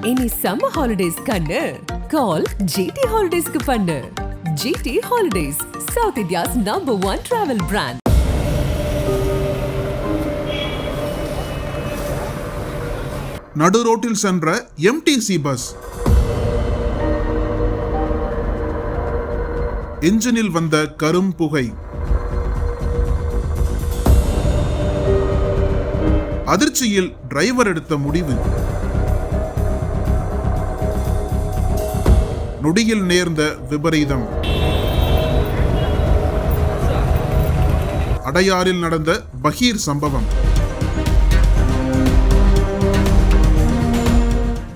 இனி summer holidays கண்ணு கால் GT ஹாலிடேஸ்க்கு பண்ணு. GT holidays, south India's #1 travel brand. நடு ரோட்டில் சென்ற எம்டிசி பஸ். என்ஜினில் வந்த கரும் புகை. அதிர்ச்சியில் டிரைவர் எடுத்த முடிவு. நொடியில் நேர்ந்த விபரீதம். அடையாறில் நடந்த பகீர் சம்பவம்.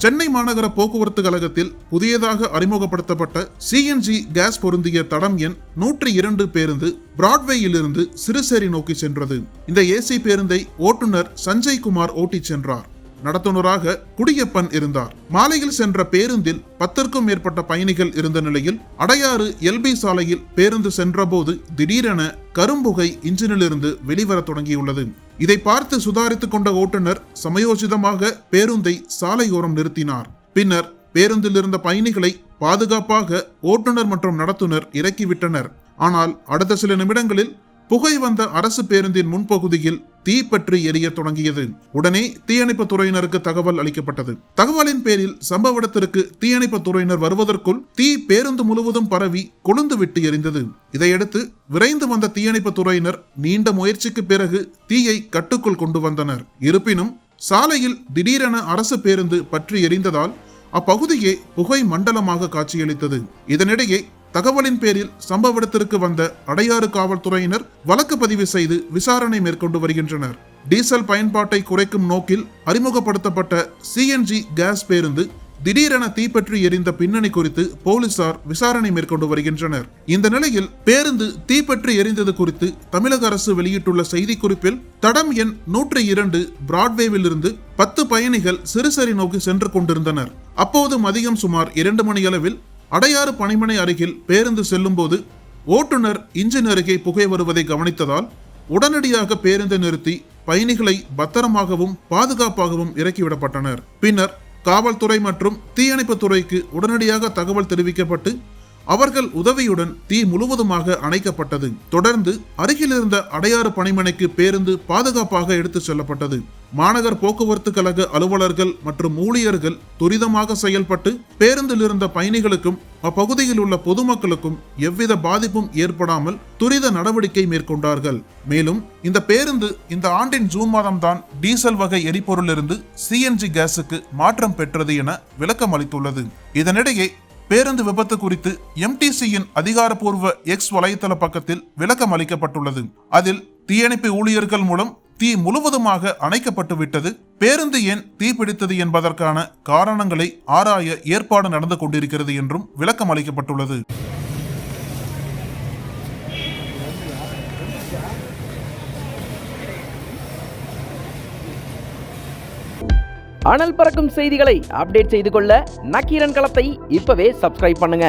சென்னை மாநகர போக்குவரத்து கழகத்தில் புதியதாக அறிமுகப்படுத்தப்பட்ட சிஎன்ஜி கேஸ் பொருந்திய தடம் எண் 102 பேருந்து பிராட்வேயிலிருந்து சிறுசேரி நோக்கி சென்றது. இந்த ஏசி பேருந்தை ஓட்டுநர் சஞ்சய் குமார் ஓட்டிச் சென்றார். நடத்துனராக குடியப்பன் இருந்தார். மாலையில் சென்ற பேருந்தில் 10க்கும் மேற்பட்ட பயணிகள் இருந்த நிலையில் அடையாறு எல்பி சாலையில் பேருந்து சென்றபோது திடீரென கரும்புகை இன்ஜினிலிருந்து வெளிவர தொடங்கியுள்ளது. இதை பார்த்து சுதாரித்துக் கொண்ட ஓட்டுநர் சமயோசிதமாக பேருந்தை சாலையோரம் நிறுத்தினார். பின்னர் பேருந்தில் இருந்த பயணிகளை பாதுகாப்பாக ஓட்டுநர் மற்றும் நடத்துனர் இறக்கிவிட்டனர். ஆனால் அடுத்த சில நிமிடங்களில் புகை வந்த அரசு பேருந்தின் முன்பகுதியில் தீ பற்றி எரிய தொடங்கியது. உடனே தீயணைப்பு துறையினருக்கு தகவல் அளிக்கப்பட்டது. தகவலின் பேரில் சம்பவ இடத்திற்கு தீயணைப்பு துறையினர் வருவதற்குள் தீ பேருந்து முழுவதும் பரவி கொழுந்து விட்டு எரிந்தது. இதையடுத்து விரைந்து வந்த தீயணைப்பு துறையினர் நீண்ட முயற்சிக்கு பிறகு தீயை கட்டுக்குள் கொண்டு வந்தனர். இருப்பினும் சாலையில் திடீரென அரசு பேருந்து பற்றி எரிந்ததால் அப்பகுதியே புகை மண்டலமாக காட்சியளித்தது. இதனிடையே தகவலின் பேரில் சம்பவ இடத்திற்கு வந்த அடையாறு காவல்துறையினர் வழக்கு பதிவு செய்து விசாரணை மேற்கொண்டு வருகின்றனர். டீசல் பயன்பாட்டை குறைக்கும் நோக்கில் அறிமுகப்படுத்தப்பட்ட சிஎன்ஜி கேஸ் பேருந்து திடீரென தீப்பற்றி எரிந்த பின்னணி குறித்து போலீசார் விசாரணை மேற்கொண்டு வருகின்றனர். இந்த நிலையில் பேருந்து தீப்பற்றி எரிந்தது குறித்து தமிழக அரசு வெளியிட்டுள்ள செய்திக்குறிப்பில் தடம் எண் 102 பிராட்வேவில் இருந்து 10 பயணிகள் சிறுசேரி நோக்கி சென்று கொண்டிருந்தனர். அப்போது மதியம் சுமார் 2 மணி அளவில் அடையாறு பணிமனை அருகில் பேருந்து செல்லும் போது ஓட்டுநர் இன்ஜின் அருகே புகை வருவதை கவனித்ததால் உடனடியாக பேருந்தை நிறுத்தி பயணிகளை பத்திரமாகவும் பாதுகாப்பாகவும் இறக்கிவிடப்பட்டனர். பின்னர் காவல்துறை மற்றும் தீயணைப்பு துறைக்கு உடனடியாக தகவல் தெரிவிக்கப்பட்டு அவர்கள் உதவியுடன் தீ முழுவதுமாக அணைக்கப்பட்டது. தொடர்ந்து அருகில் இருந்த அடையாறு பணிமனைக்கு பேருந்து பாதுகாப்பாக எடுத்துச் செல்லப்பட்டது. மாநகர் போக்குவரத்து கழக அலுவலர்கள் மற்றும் ஊழியர்கள் துரிதமாக செயல்பட்டு பேருந்தில் இருந்த பயணிகளுக்கும் அப்பகுதியில் உள்ள பொதுமக்களுக்கும் எவ்வித பாதிப்பும் ஏற்படாமல் துரித நடவடிக்கை மேற்கொண்டார்கள். மேலும் இந்த பேருந்து இந்த ஆண்டின் ஜூன் மாதம் தான் டீசல் வகை எரிபொருளிலிருந்து சிஎன்ஜி கேஸுக்கு மாற்றம் பெற்றது என விளக்கம் அளித்துள்ளது. இதனிடையே பேருந்து விபத்து குறித்து எம்டிசியின் அதிகாரப்பூர்வ எக்ஸ் வலைத்தள பக்கத்தில் விளக்கம் அளிக்கப்பட்டுள்ளது. அதில் தீயணைப்பு ஊழியர்கள் மூலம் தீ முழுவதுமாக அணைக்கப்பட்டு விட்டது. பேருந்து ஏன் தீப்பிடித்தது என்பதற்கான காரணங்களை ஆராய ஏற்பாடு நடந்து கொண்டிருக்கிறது என்றும் விளக்கம் அளிக்கப்பட்டுள்ளது. அனல் பறக்கும் செய்திகளை அப்டேட் செய்து கொள்ள நக்கீரன் களத்தை இப்பவே சப்ஸ்கிரைப் பண்ணுங்க.